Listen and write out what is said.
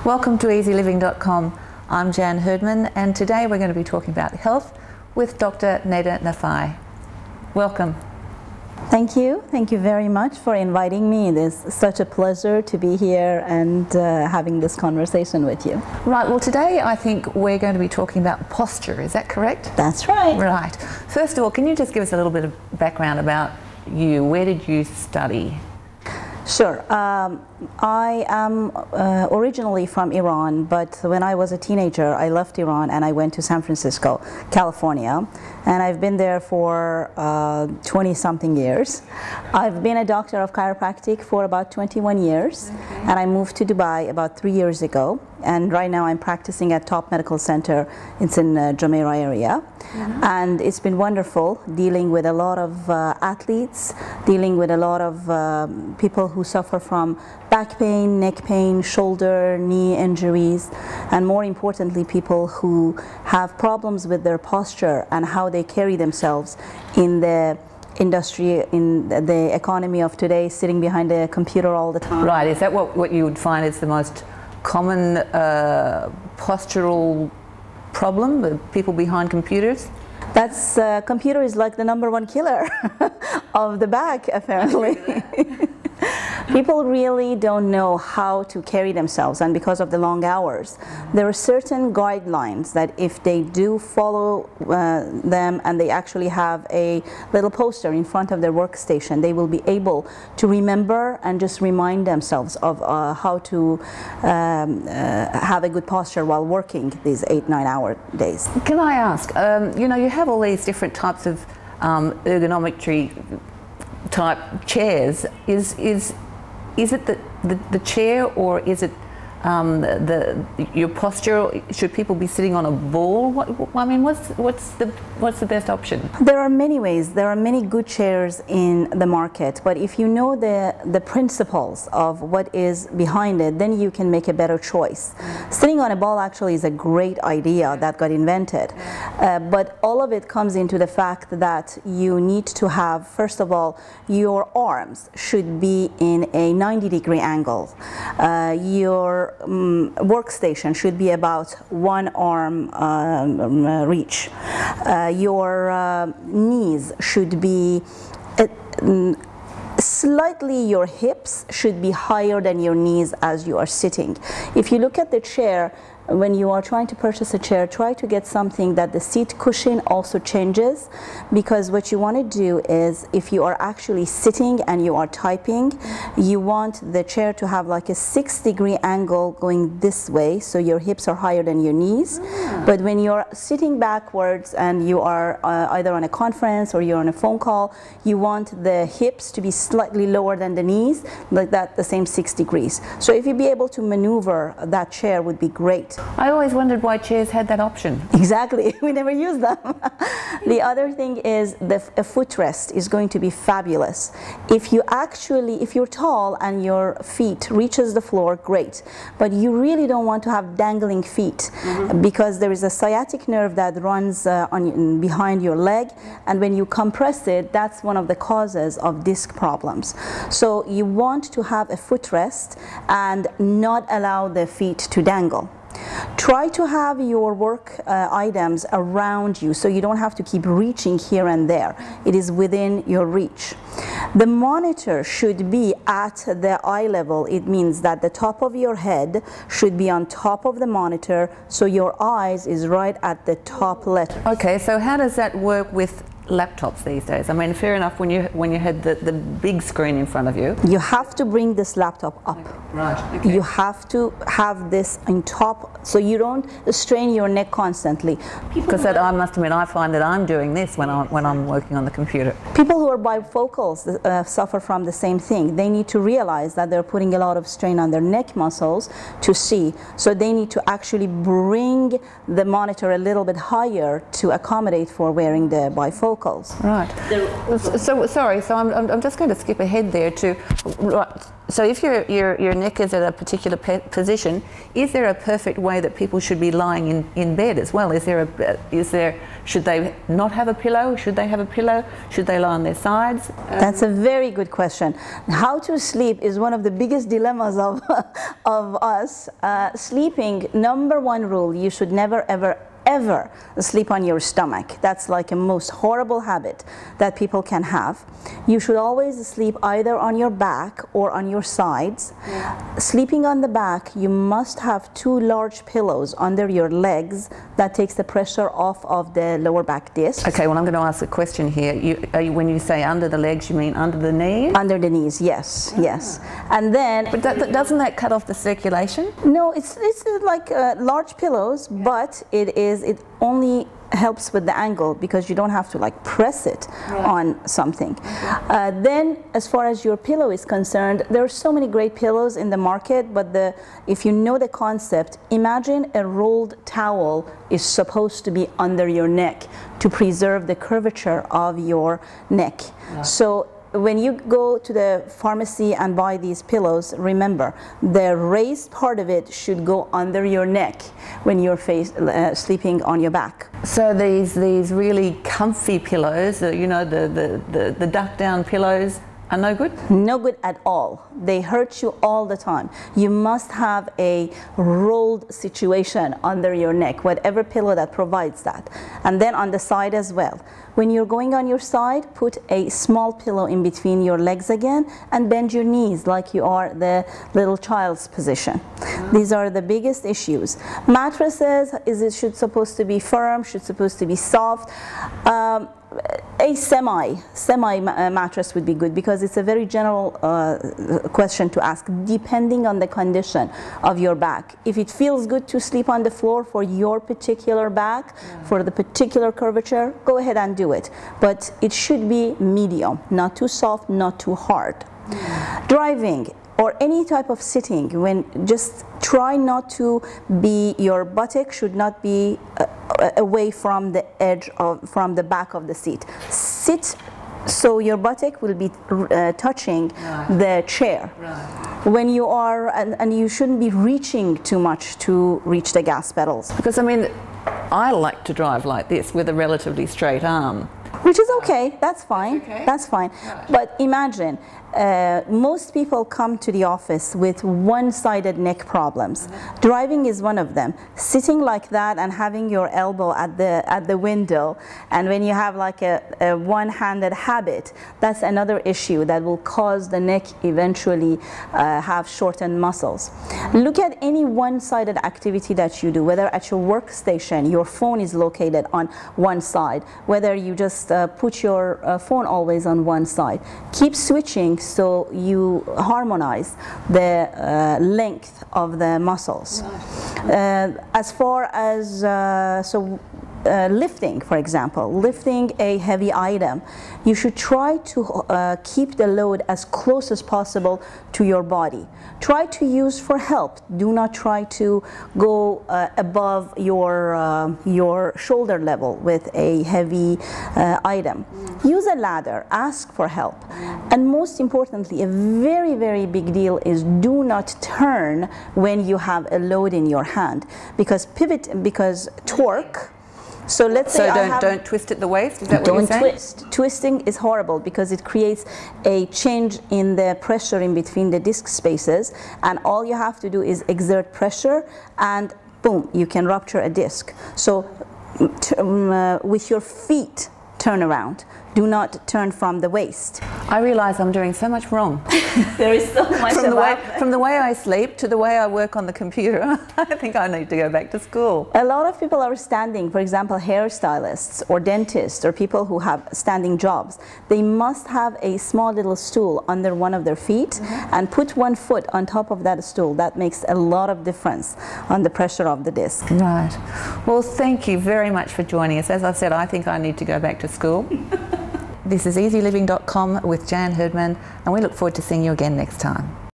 Welcome to eZeLiving.com. I'm Jan Herdman, and today we're going to be talking about health with Dr. Neda Nafai. Welcome. Thank you. Thank you very much for inviting me. It is such a pleasure to be here and having this conversation with you. Right, well today I think we're going to be talking about posture, is that correct? That's right. Right. First of all, can you just give us a little bit of background about you? Where did you study? Sure. I am originally from Iran, but when I was a teenager, I left Iran and I went to San Francisco, California, and I've been there for 20-something years. I've been a doctor of chiropractic for about 21 years, and I moved to Dubai about 3 years ago, and right now I'm practicing at Top Medical Center. It's in Jumeirah area, and it's been wonderful dealing with a lot of athletes, dealing with a lot of people who suffer from back pain, neck pain, shoulder, knee injuries, and more importantly, people who have problems with their posture and how they carry themselves in the industry, in the economy of today, sitting behind a computer all the time. Right, is that what you would find is the most common postural problem, with people behind computers? That's, computer is like the #1 killer of the back, apparently. People really don't know how to carry themselves, and because of the long hours, there are certain guidelines that if they do follow them and they actually have a little poster in front of their workstation, they will be able to remember and just remind themselves of how to have a good posture while working these 8-9 hour days. Can I ask, you know, you have all these different types of ergonometry type chairs. Is it the chair, or is it your posture? Should people be sitting on a ball? I mean, what's the best option? There are many ways. There are many good chairs in the market, but if you know the principles of what is behind it, then you can make a better choice. Sitting on a ball actually is a great idea that got invented, but all of it comes into the fact that you need to have, first of all, your arms should be in a 90-degree angle. Your workstation should be about one arm reach. Your knees should be slightly, your hips should be higher than your knees as you are sitting. If you look at the chair, when you are trying to purchase a chair, try to get something that the seat cushion also changes, because what you want to do is, if you are actually sitting and you are typing, you want the chair to have like a 6-degree angle going this way, so your hips are higher than your knees. But when you're sitting backwards and you are either on a conference or you're on a phone call, you want the hips to be slightly lower than the knees, like that, the same 6 degrees. So if you be able to maneuver that chair, would be great. I always wondered why chairs had that option. Exactly, we never use them. The other thing is a footrest is going to be fabulous. If you're tall and your feet reaches the floor, great. But you really don't want to have dangling feet, because there is a sciatic nerve that runs behind your leg, and when you compress it, that's one of the causes of disc problems. So you want to have a footrest and not allow the feet to dangle. Try to have your work items around you, so you don't have to keep reaching here and there. It is within your reach. The monitor should be at the eye level. It means that the top of your head should be on top of the monitor, so your eyes is right at the top letter. Okay, so how does that work with laptops these days? I mean, fair enough when you had the big screen in front of you. You have to bring this laptop up. Right. Okay. You have to have this on top, so you don't strain your neck constantly. Because I must admit, I find that I'm doing this when I'm working on the computer. People who are bifocals suffer from the same thing. They need to realize that they're putting a lot of strain on their neck muscles to see. So they need to actually bring the monitor a little bit higher to accommodate for wearing the bifocal. bifocals. Right. So sorry. So I'm just going to skip ahead there to. Right. So if your neck is at a particular position, is there a perfect way that people should be lying in bed as well? Should they not have a pillow? Should they have a pillow? Should they lie on their sides? That's a very good question. How to sleep is one of the biggest dilemmas of us. Sleeping, number one rule: you should never ever sleep on your stomach. That's like a most horrible habit that people can have. You should always sleep either on your back or on your sides. Yeah. Sleeping on the back, you must have 2 large pillows under your legs. That takes the pressure off of the lower back disc. Okay, well I'm going to ask a question here. When you say under the legs, you mean under the knees? Under the knees, yes, yes. And then... But doesn't that cut off the circulation? No, it's like large pillows, but it only helps with the angle because you don't have to like press it on something. Then as far as your pillow is concerned, there are so many great pillows in the market, but if you know the concept, imagine a rolled towel is supposed to be under your neck to preserve the curvature of your neck. So when you go to the pharmacy and buy these pillows, remember the raised part of it should go under your neck when you're sleeping on your back. So these really comfy pillows, you know, the duck down pillows, are no good? No good at all. They hurt you all the time. You must have a rolled situation under your neck, whatever pillow that provides that. And then on the side as well. When you're going on your side, put a small pillow in between your legs again and bend your knees like you are the little child's position. These are the biggest issues. Mattresses, should supposed to be firm, should supposed to be soft. A semi mattress would be good because it's a very general question to ask depending on the condition of your back. If it feels good to sleep on the floor for your particular back, for the particular curvature, go ahead and do it. But it should be medium, not too soft, not too hard. Driving or any type of sitting, just try not to be, your buttock should not be away from the edge from the back of the seat. Sit so your buttock will be touching the chair. When you are, and you shouldn't be reaching too much to reach the gas pedals. Because I mean, I like to drive like this with a relatively straight arm. Which is okay, that's fine, that's fine. But imagine, most people come to the office with one-sided neck problems. Driving is one of them. Sitting like that and having your elbow at the window, and when you have like a one-handed habit, that's another issue that will cause the neck eventually have shortened muscles. Look at any one-sided activity that you do, whether at your workstation, your phone is located on one side, whether you just put your phone always on one side. Keep switching so you harmonize the length of the muscles. As far as lifting, for example, lifting a heavy item, you should try to keep the load as close as possible to your body. Try to use for help. Do not try to go above your shoulder level with a heavy item. Use a ladder, ask for help. And most importantly, a very, very big deal is do not turn when you have a load in your hand, because torque. So let's say don't twist at the waist. Is that what you're saying? Don't twist. Twisting is horrible because it creates a change in the pressure in between the disc spaces, and all you have to do is exert pressure, and boom, you can rupture a disc. So with your feet, turn around. Do not turn from the waist. I realize I'm doing so much wrong. There is so much from the way I sleep to the way I work on the computer. I think I need to go back to school. A lot of people are standing, for example, hairstylists or dentists or people who have standing jobs. They must have a small little stool under one of their feet and put one foot on top of that stool. That makes a lot of difference on the pressure of the disc. Right. Well, thank you very much for joining us. As I said, I think I need to go back to school. This is eZeLiving.com with Jan Herdman, and we look forward to seeing you again next time.